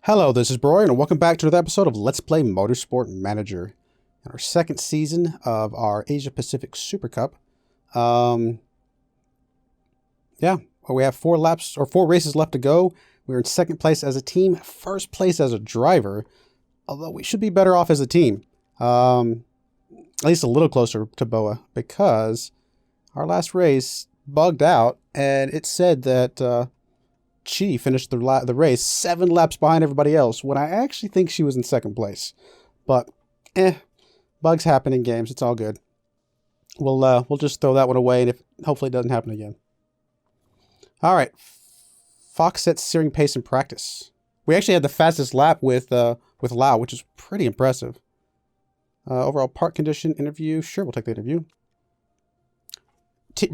Hello, this is Broyar, and welcome back to another episode of Let's Play Motorsport Manager. In our second season of our Asia Pacific Super Cup. We have four races left to go. We're in second place as a team, first place as a driver, although we should be better off as a team. At least a little closer to Boa, because our last race bugged out, and it said that Chi finished the race 7 laps behind everybody else, when I actually think she was in second place. But, bugs happen in games. It's all good. We'll just throw that one away, and hopefully it doesn't happen again. All right. Fox sets steering pace in practice. We actually had the fastest lap with Lau, which is pretty impressive. Overall part condition interview. Sure, we'll take the interview.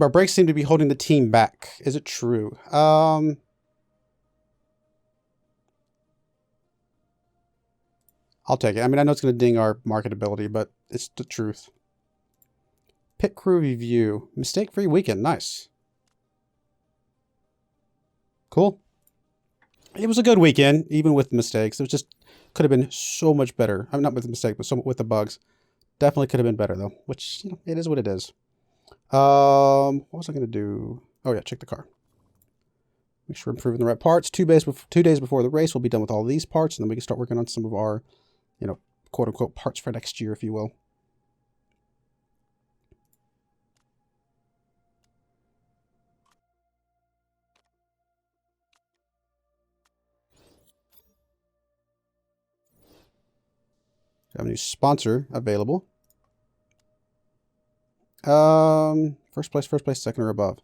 Our brakes seem to be holding the team back. Is it true? I'll take it. I mean, I know it's going to ding our marketability, but it's the truth. Pit crew review. Mistake-free weekend. Nice. Cool. It was a good weekend, even with mistakes. It was just could have been so much better. I'm not with the mistake, but with the bugs. Definitely could have been better, though, which, it is what it is. What was I going to do? Oh, yeah, check the car. Make sure we're improving the right parts. 2 days before the race, we'll be done with all these parts, and then we can start working on some of our, quote-unquote parts for next year, if you will. We have a new sponsor available. First place, second or above.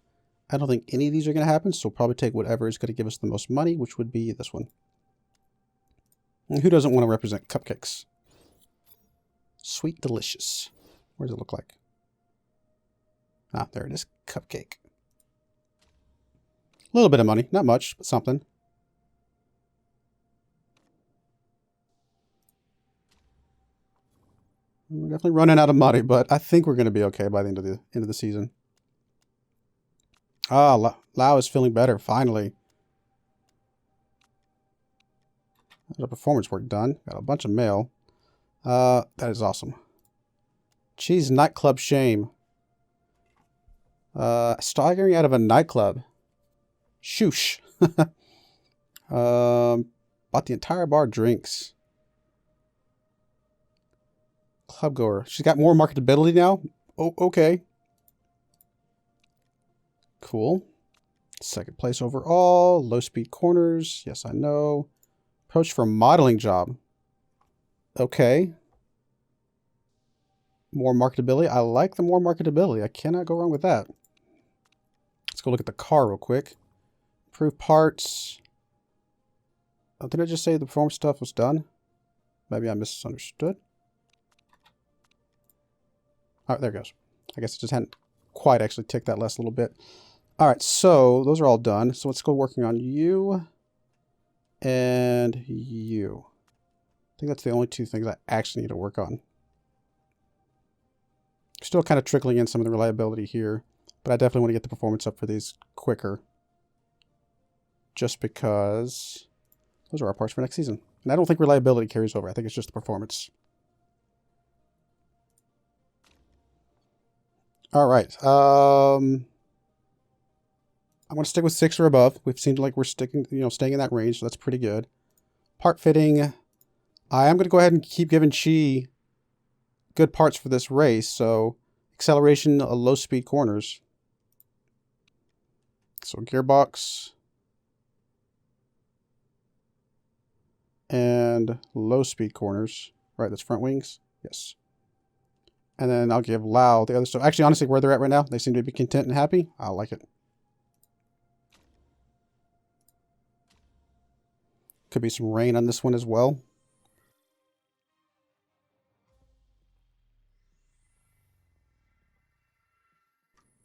I don't think any of these are going to happen, so we'll probably take whatever is going to give us the most money, which would be this one. And who doesn't want to represent cupcakes? Sweet Delicious. What does it look like? Ah, there it is. Cupcake. A little bit of money. Not much, but something. We're definitely running out of money, but I think we're going to be okay by the end of the season. Ah, Lau is feeling better, finally. There's a performance work done. Got a bunch of mail. That is awesome. Cheese nightclub shame. Staggering out of a nightclub. Shoosh. Bought the entire bar drinks. Club goer. She's got more marketability now? Oh, okay. Cool. Second place overall. Low speed corners. Yes, I know. Approach for modeling job. Okay. More marketability. I like the more marketability. I cannot go wrong with that. Let's go look at the car real quick. Improve parts. Oh, did I just say the performance stuff was done? Maybe I misunderstood. All right, there it goes. I guess it just hadn't quite actually ticked that last little bit. All right, so those are all done. So let's go working on you and you. I think that's the only 2 things I actually need to work on. Still kind of trickling in some of the reliability here, but I definitely want to get the performance up for these quicker. Just because those are our parts for next season. And I don't think reliability carries over. I think it's just the performance. All right. I'm going to stick with 6 or above. We've seemed like we're staying in that range, so that's pretty good. Part fitting. I am going to go ahead and keep giving Chi good parts for this race. So acceleration, low speed corners. So gearbox and low speed corners. Right, that's front wings. Yes. And then I'll give Lau the other stuff. Actually, honestly, where they're at right now, they seem to be content and happy. I like it. Could be some rain on this one as well.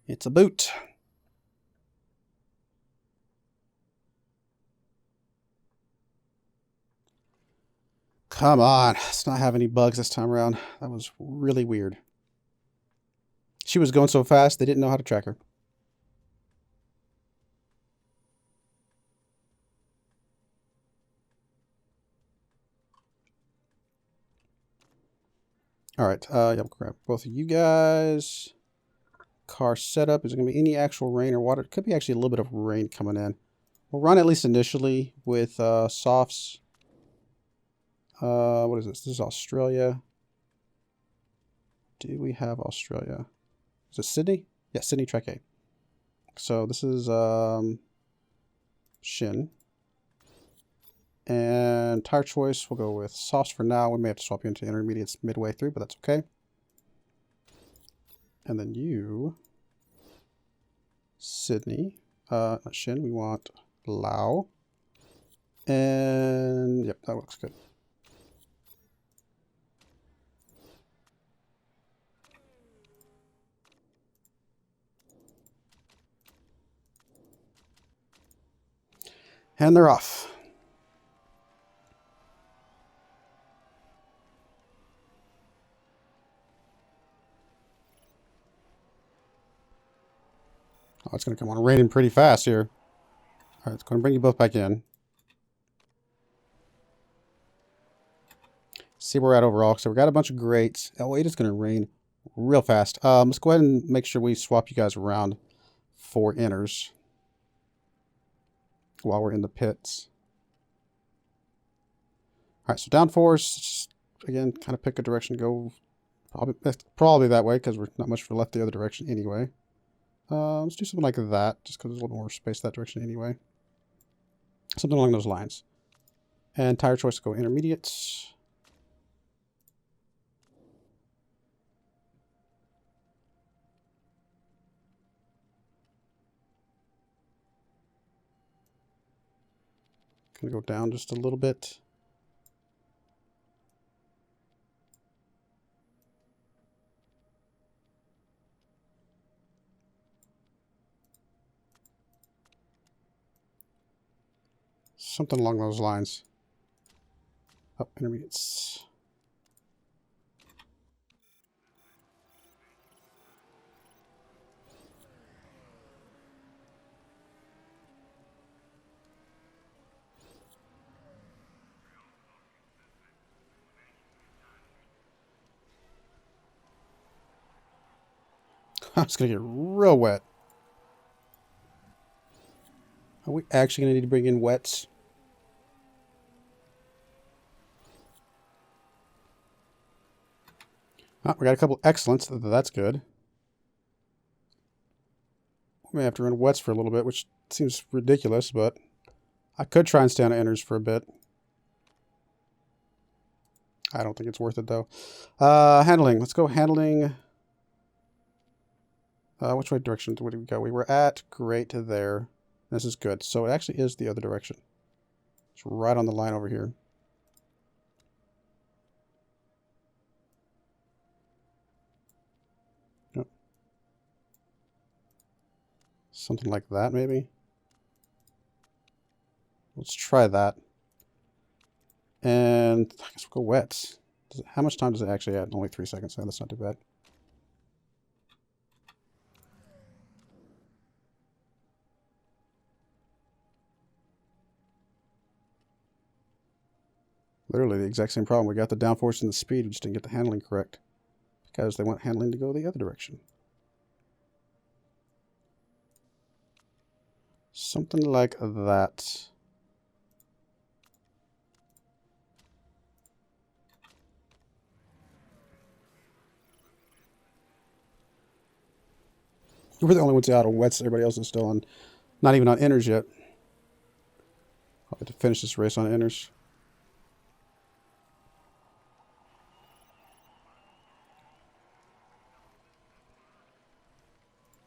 It's a boot. Come on. Let's not have any bugs this time around. That was really weird. She was going so fast, they didn't know how to track her. All right. Yeah, we'll grab both of you guys. Car setup. Is there going to be any actual rain or water? It could be actually a little bit of rain coming in. We'll run at least initially with softs. What is this? This is Australia. Do we have Australia? Is it Sydney? Yeah, Sydney Track A. So this is Shin. And tire choice, we'll go with softs for now. We may have to swap you into intermediates midway through, but that's okay. And then you, Sydney, not Shin, we want Lao. And yep, that looks good. And they're off. Oh, it's going to come on raining pretty fast here. All right, it's going to bring you both back in. See where we're at overall. So we got a bunch of greats. Oh, wait, it's going to rain real fast. Let's go ahead and make sure we swap you guys around for inners while we're in the pits. All right, so downforce, again, kind of pick a direction to go. Probably that way because we're not much for left the other direction anyway. Let's do something like that, just because there's a little more space that direction anyway. Something along those lines. And tire choice to go intermediates. Gonna go down just a little bit. Something along those lines. Up intermediates. It's going to get real wet. Are we actually going to need to bring in wets? Oh, we got a couple excellents. That's good. We may have to run wets for a little bit, which seems ridiculous, but I could try and stay on inners for a bit. I don't think it's worth it, though. Handling. Let's go handling. Which way direction would we go? We were at great to there. This is good. So it actually is the other direction. It's right on the line over here. Yep. Something like that, maybe. Let's try that. And I guess we'll go wets. How much time does it actually add? Only 3 seconds. So that's not too bad. Literally the exact same problem. We got the downforce and the speed. We just didn't get the handling correct. Because they want handling to go the other direction. Something like that. We're the only ones out on wets. Everybody else is still on, not even on inners yet. I'll have to finish this race on inners.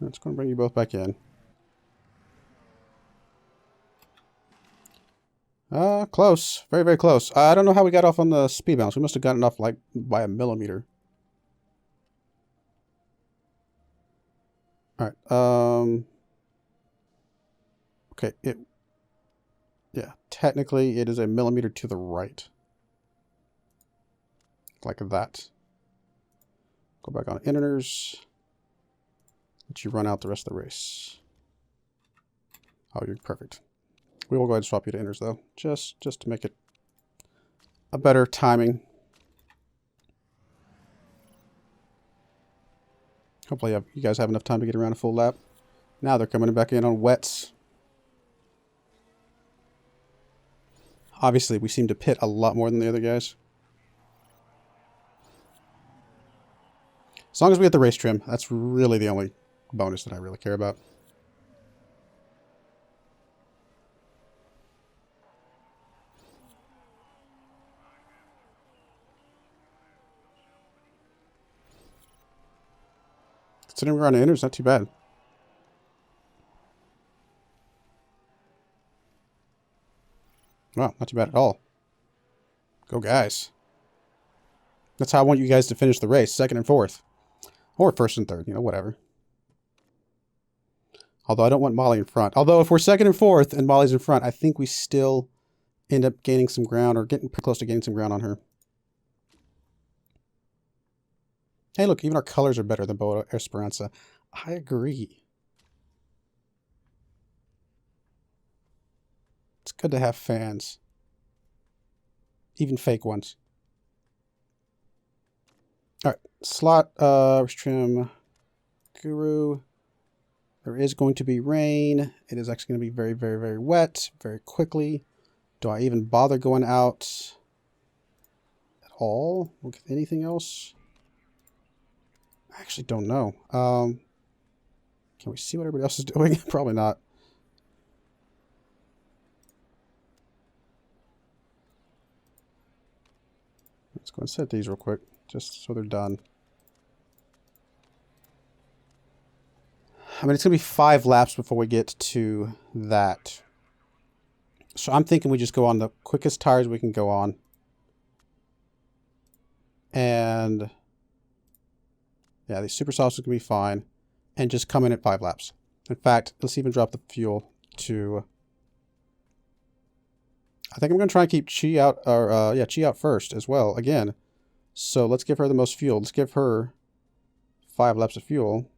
It's going to bring you both back in. Close. Very, very close. I don't know how we got off on the speed bounce. We must have gotten off like by a millimeter. All right. Okay. Yeah. Technically, it is a millimeter to the right. Like that. Go back on inners. Let you run out the rest of the race. Oh, you're perfect. We will go ahead and swap you to inners, though. Just to make it a better timing. Hopefully you guys have enough time to get around a full lap. Now they're coming back in on wets. Obviously, we seem to pit a lot more than the other guys. As long as we get the race trim, that's really the only bonus that I really care about. Considering we're on the inners, not too bad. Wow, not too bad at all. Go, guys. That's how I want you guys to finish the race, 2nd and 4th. Or 1st and 3rd, you know, whatever. Although I don't want Molly in front. Although if we're 2nd and 4th and Molly's in front, I think we still end up gaining some ground or getting pretty close to gaining some ground on her. Hey, look, even our colors are better than Boa Esperanza. I agree. It's good to have fans. Even fake ones. All right, slot, trim, Guru. There is going to be rain. It is actually going to be very, very, very wet very quickly. Do I even bother going out at all with anything else? I actually don't know. Can we see what everybody else is doing? Probably not. Let's go and set these real quick, just so they're done. I mean, it's going to be 5 laps before we get to that. So I'm thinking we just go on the quickest tires we can go on. And yeah, these super softs are going to be fine. And just come in at 5 laps. In fact, let's even drop the fuel to... I think I'm going to try and keep Chi out, or yeah, Chi out first as well, again. So let's give her the most fuel. Let's give her 5 laps of fuel.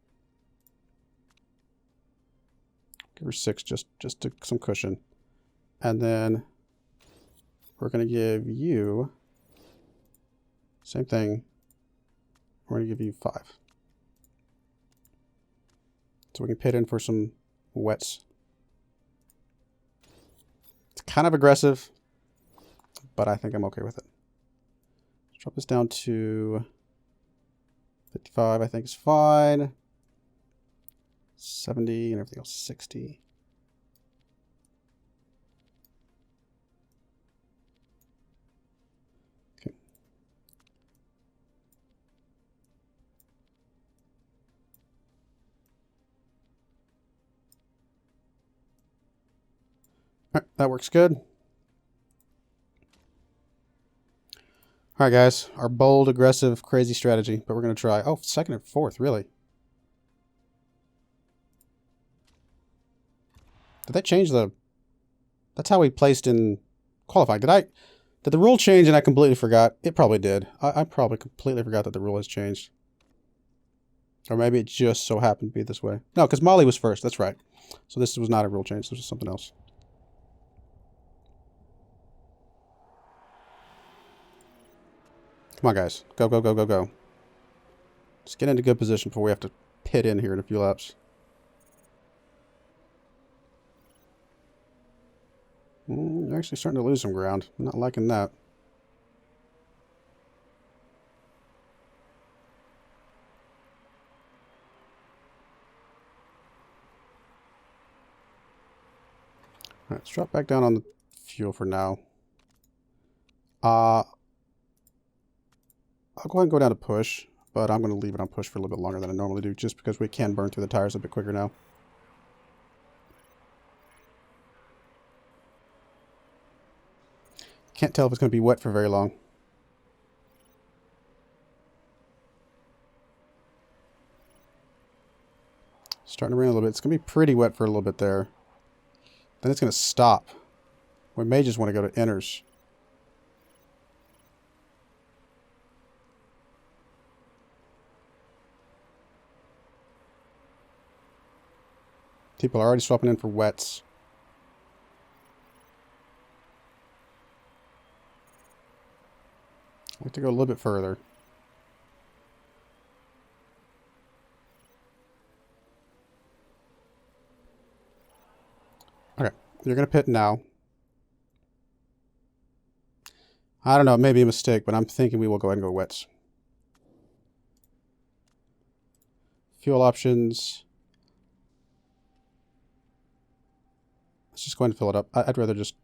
Give her 6 just to some cushion. And then we're going to give you... Same thing. We're going to give you 5. So we can pit in for some wets. It's kind of aggressive, but I think I'm okay with it. Let's drop this down to 55, I think is fine. 70 and everything else 60. Okay. All right, that works good. All right, guys, our bold, aggressive, crazy strategy, but we're going to try. Oh, 2nd and 4th, really? Did that change the... That's how we placed in qualifying. Did the rule change and I completely forgot? It probably did. I probably completely forgot that the rule has changed. Or maybe it just so happened to be this way. No, because Molly was first. That's right. So this was not a rule change. This was something else. Come on, guys. Go, go, go, go, go. Let's get into good position before we have to pit in here in a few laps. You're actually starting to lose some ground. I'm not liking that. All right, let's drop back down on the fuel for now. I'll go ahead and go down to push, but I'm going to leave it on push for a little bit longer than I normally do, just because we can burn through the tires a bit quicker now. Can't tell if it's going to be wet for very long. Starting to rain a little bit. It's going to be pretty wet for a little bit there. Then it's going to stop. We may just want to go to inners. People are already swapping in for wets. I'd like to go a little bit further. You're going to pit now. I don't know, it may be a mistake, but I'm thinking we will go ahead and go wets. Fuel options. Let's just go ahead and fill it up. I'd rather just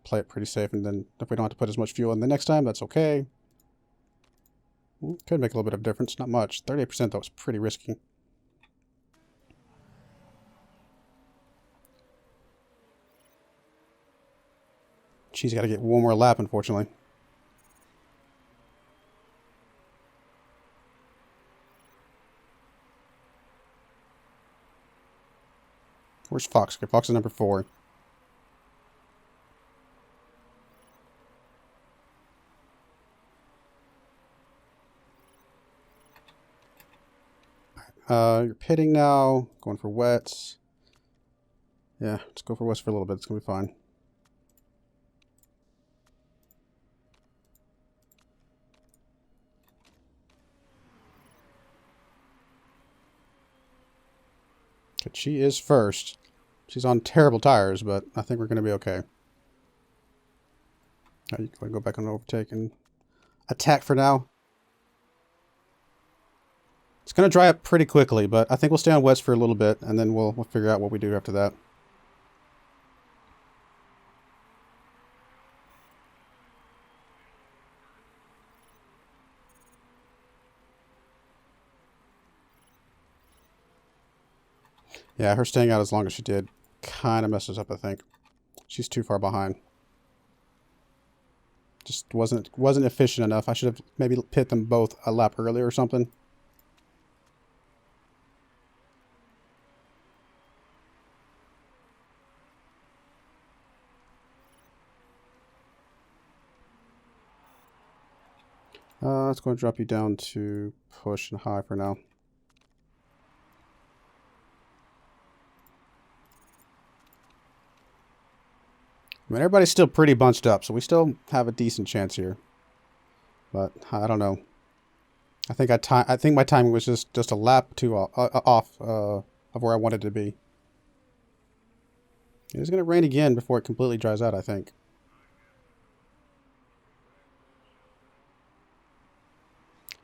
play it pretty safe, and then if we don't have to put as much fuel in the next time, that's okay. Could make a little bit of difference, not much. 38% though is pretty risky. She's got to get one more lap, unfortunately. Where's Fox? Okay, Fox is number 4. You're pitting now. Going for wets. Yeah, let's go for wets for a little bit. It's going to be fine. Okay, she is first. She's on terrible tires, but I think we're going to be okay. Right, you can go back on overtake and attack for now. It's going to dry up pretty quickly, but I think we'll stay on wets for a little bit, and then we'll figure out what we do after that. Yeah, her staying out as long as she did kind of messes up, I think. She's too far behind. Just wasn't efficient enough. I should have maybe pit them both a lap earlier or something. Let's go and drop you down to push and high for now. I mean, everybody's still pretty bunched up, so we still have a decent chance here. But I don't know. I think my timing was just a lap too off of where I wanted to be. It is going to rain again before it completely dries out, I think.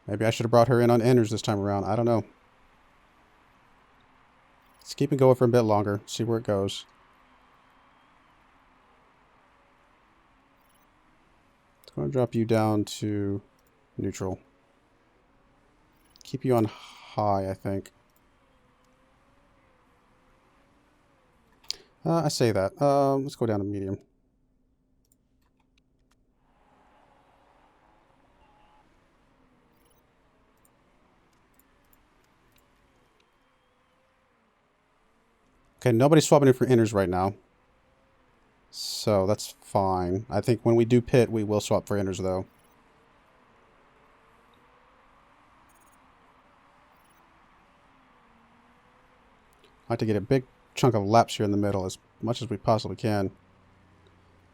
Maybe I should have brought her in on inners this time around. I don't know. Let's keep it going for a bit longer. See where it goes. Let's go and drop you down to neutral. Keep you on high, I think. I say that. Let's go down to medium. Okay, nobody's swapping in for inners right now. So that's fine. I think when we do pit, we will swap for inners, though. I like to get a big chunk of laps here in the middle as much as we possibly can.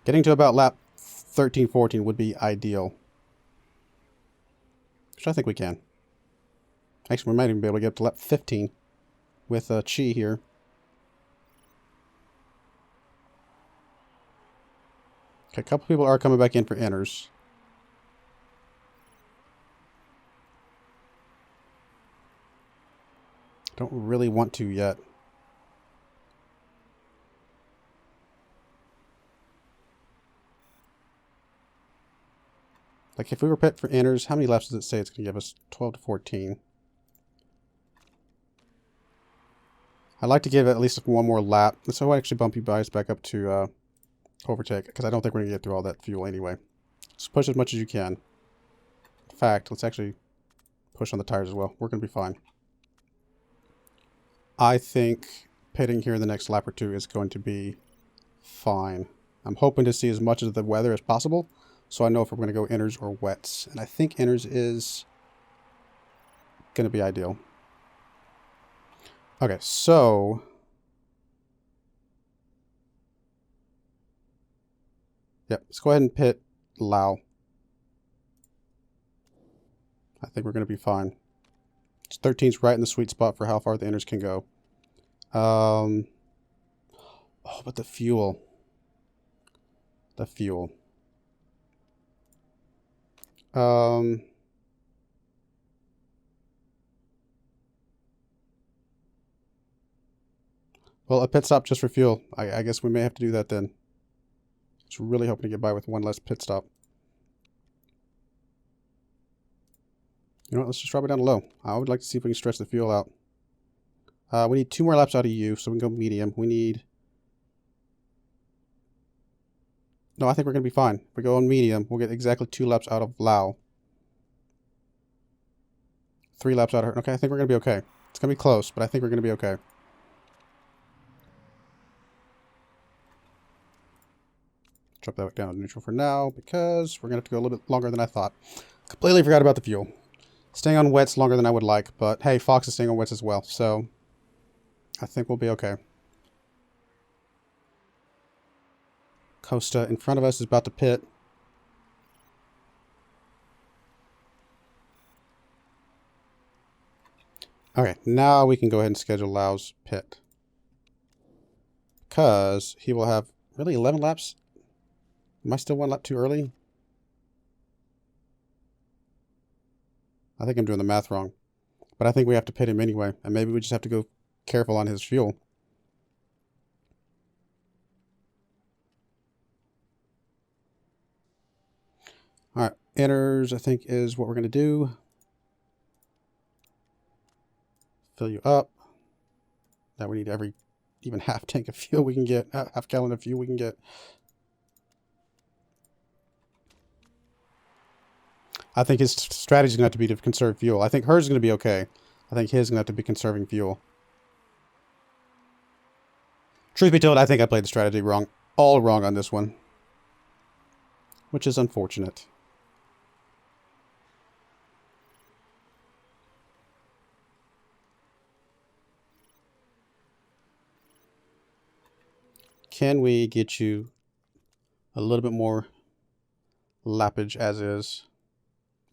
Getting to about lap 13, 14 would be ideal. Which I think we can. Actually, we might even be able to get up to lap 15 with Chi here. Okay, a couple people are coming back in for inners. Don't really want to yet. Like, if we were pit for inners, how many laps does it say it's going to give us? 12 to 14. I'd like to give it at least one more lap. So I actually bump you guys back up to overtake, because I don't think we're going to get through all that fuel anyway. Just push as much as you can. In fact, let's actually push on the tires as well. We're going to be fine. I think pitting here in the next lap or two is going to be fine. I'm hoping to see as much of the weather as possible, so I know if we're going to go inners or wets. And I think inners is going to be ideal. Okay, so yep, let's go ahead and pit Lao. I think we're going to be fine. 13's right in the sweet spot for how far the inners can go. Oh, but the fuel. the fuel. Well, a pit stop just for fuel. I guess we may have to do that then. Just really hoping to get by with one less pit stop. You know what? Let's just drop it down to low. I would like to see if we can stretch the fuel out. We need 2 more laps out of you, so we can go medium. We need... No, I think we're going to be fine. If we go on medium, we'll get exactly 2 laps out of Lau. 3 laps out of her. Okay, I think we're going to be okay. It's going to be close, but I think we're going to be okay. Drop that down to neutral for now, because we're going to have to go a little bit longer than I thought. Completely forgot about the fuel. Staying on wets longer than I would like, but hey, Fox is staying on wets as well, so I think we'll be okay. Costa in front of us is about to pit. Okay, now we can go ahead and schedule Lau's pit. Because he will have, really, 11 laps? Am I still 1 lap too early? I think I'm doing the math wrong. But I think we have to pit him anyway. And maybe we just have to go careful on his fuel. Alright, enters, I think, is what we're going to do. Fill you up. Now we need every, even half tank of fuel we can get. Half gallon of fuel we can get. I think his strategy is going to have to be to conserve fuel. I think hers is going to be okay. I think his is going to have to be conserving fuel. Truth be told, I think I played the strategy wrong. All wrong on this one. Which is unfortunate. Can we get you a little bit more lappage as is?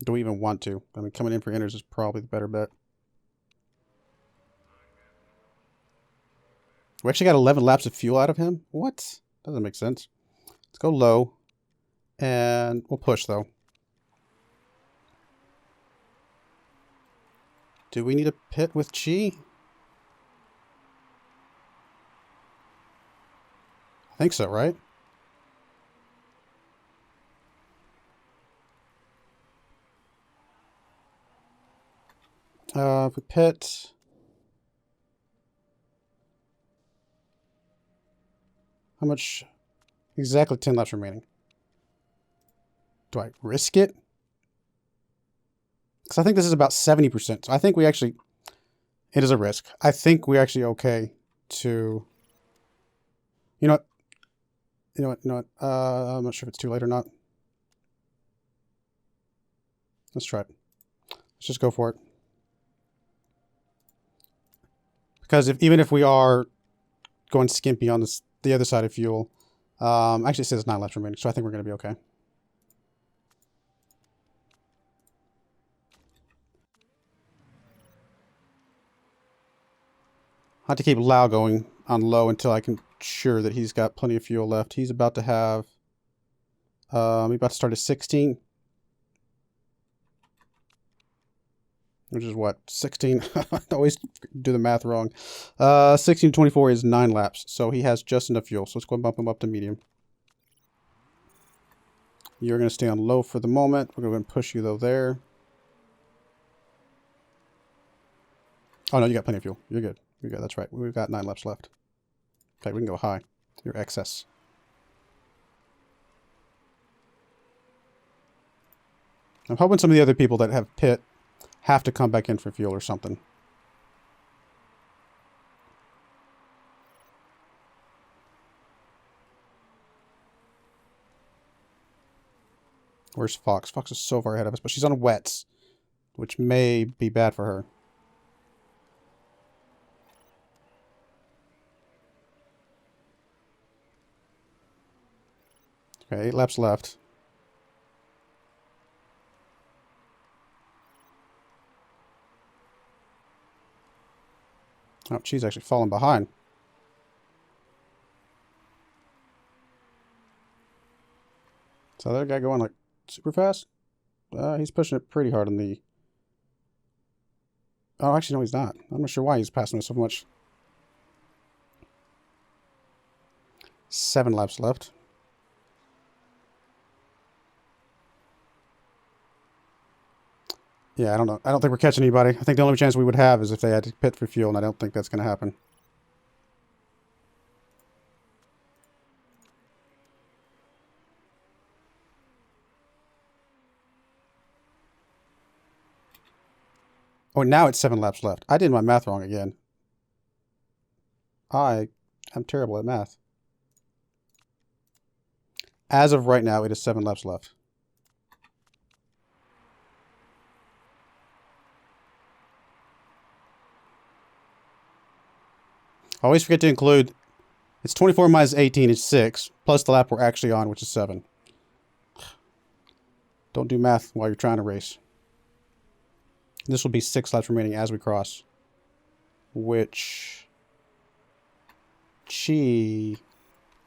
Do we even want to? I mean, coming in for inners is probably the better bet. We actually got 11 laps of fuel out of him? What? Doesn't make sense. Let's go low. And we'll push, though. Do we need a pit with Chi? I think so, right? If we pit... How much? Exactly 10 laps remaining. Do I risk it? Because I think this is about 70%. So I think we actually... It is a risk. I think we're actually okay to... You know what? I'm not sure if it's too late or not. Let's try it. Let's just go for it. Because even if we are going skimpy on the other side of fuel, actually it says 9 laps remaining, so I think we're going to be okay. I have to keep Lau going on low until I can sure that he's got plenty of fuel left. He's about to have, he's about to start at 16. Which is what? 16? I always do the math wrong. 16 to 24 is 9 laps. So he has just enough fuel. So let's go and bump him up to medium. You're going to stay on low for the moment. We're going to push you, though, there. Oh, no, you got plenty of fuel. You're good. You're good. That's right. We've got 9 laps left. Okay, we can go high. Your excess. I'm hoping some of the other people that have pit have to come back in for fuel or something. Where's Fox? Fox is so far ahead of us, but she's on wets, which may be bad for her. Okay, 8 laps left. Oh, she's actually falling behind. So that guy going like super fast? He's pushing it pretty hard on the... Oh, actually, no, he's not. I'm not sure why he's passing us so much. 7 laps left. Yeah, I don't know. I don't think we're catching anybody. I think the only chance we would have is if they had to pit for fuel, and I don't think that's going to happen. Oh, now it's 7 laps left. I did my math wrong again. I'm terrible at math. As of right now, it is 7 laps left. I always forget to include, it's 24 minus 18 is 6, plus the lap we're actually on, which is 7. Don't do math while you're trying to race. This will be 6 laps remaining as we cross. Which... She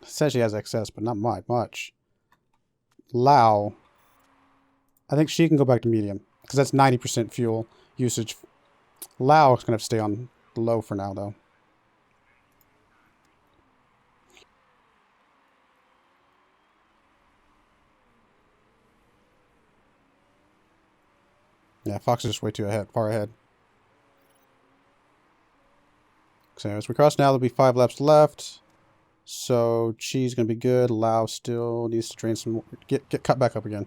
says she has excess, but not much. Lao, I think she can go back to medium, because that's 90% fuel usage. Lao is going to have to stay on low for now, though. Yeah, Fox is just way too far ahead. So as we cross now, there'll be 5 laps left. So Chi's going to be good. Lao still needs to drain some more. Get cut back up again.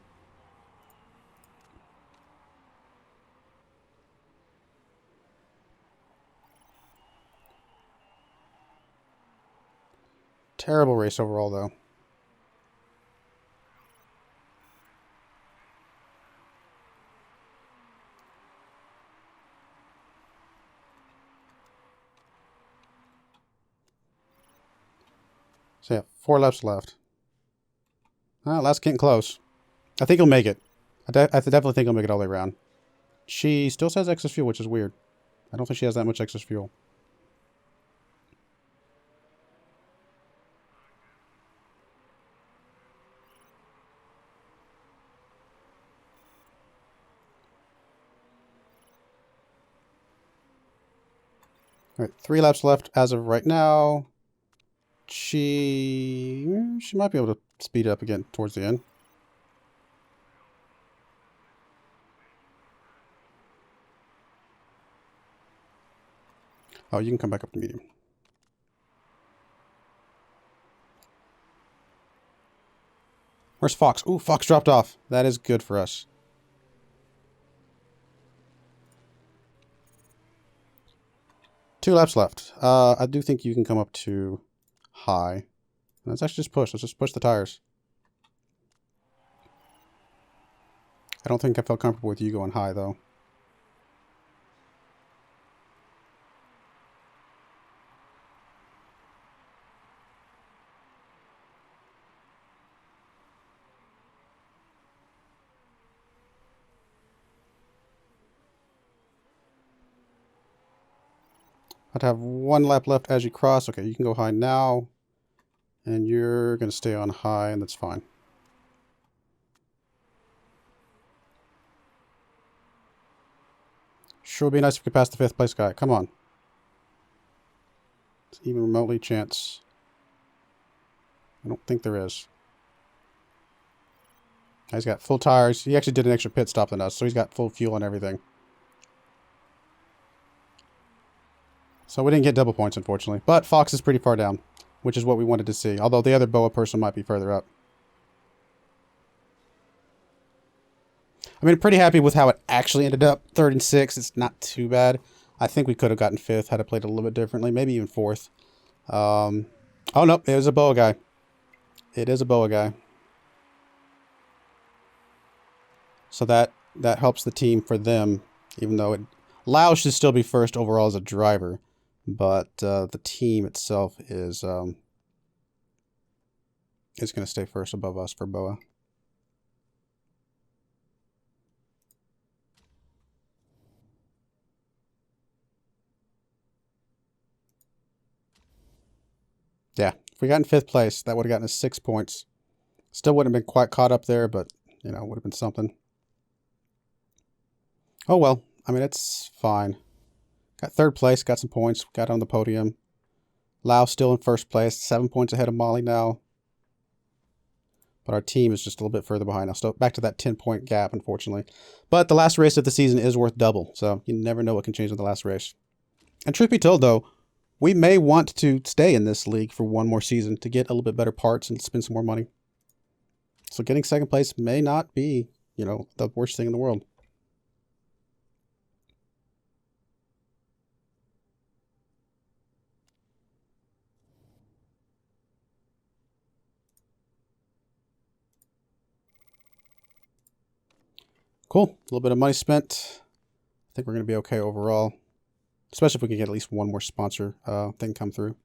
Terrible race overall, though. So yeah, 4 laps left. Last getting close. I think he'll make it. I definitely think he'll make it all the way around. She still has excess fuel, which is weird. I don't think she has that much excess fuel. All right, 3 laps left as of right now. She might be able to speed up again towards the end. Oh, you can come back up to medium. Where's Fox? Ooh, Fox dropped off. That is good for us. Two laps left. I do think you can come up to high. Let's actually just push. Let's just push the tires. I don't think I felt comfortable with you going high, though. I'd have 1 lap left as you cross. Okay, you can go high now. And you're going to stay on high, and that's fine. Sure would be nice if we could pass the 5th place guy. Come on. It's even remotely chance. I don't think there is. He's got full tires. He actually did an extra pit stop than us, so he's got full fuel and everything. So we didn't get double points, unfortunately. But Fox is pretty far down, which is what we wanted to see. Although the other BOA person might be further up. I mean, pretty happy with how it actually ended up. 3rd and 6th. It's not too bad. I think we could have gotten 5th had it played a little bit differently. Maybe even 4th. Oh, no. It was a BOA guy. It is a BOA guy. So that helps the team for them, even though Lao should still be first overall as a driver. But the team itself is going to stay first above us for BOA. Yeah, if we got in 5th place, that would have gotten us 6 points. Still wouldn't have been quite caught up there, but, you know, would have been something. Oh, well. I mean, it's fine. Got third place, got some points, got on the podium. Lau still in first place, 7 points ahead of Molly now. But our team is just a little bit further behind now. So back to that 10-point gap, unfortunately. But the last race of the season is worth double. So you never know what can change in the last race. And truth be told, though, we may want to stay in this league for one more season to get a little bit better parts and spend some more money. So getting second place may not be, you know, the worst thing in the world. Cool. A little bit of money spent. I think we're going to be okay overall. Especially if we can get at least one more sponsor thing come through.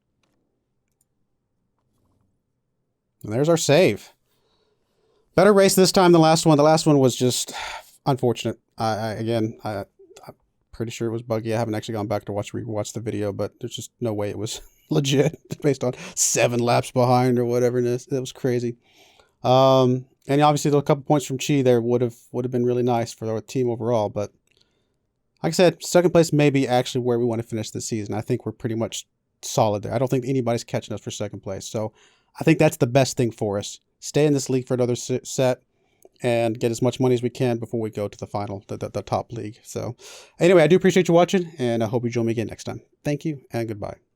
And there's our save. Better race this time than the last one. The last one was just unfortunate. I'm pretty sure it was buggy. I haven't actually gone back to rewatch the video, but there's just no way it was legit based on 7 laps behind or whatever it is. It was crazy. And obviously, a couple points from Chi there would have been really nice for our team overall. But like I said, second place may be actually where we want to finish this season. I think we're pretty much solid there. I don't think anybody's catching us for second place. So I think that's the best thing for us. Stay in this league for another set and get as much money as we can before we go to the final, the top league. So anyway, I do appreciate you watching, and I hope you join me again next time. Thank you, and goodbye.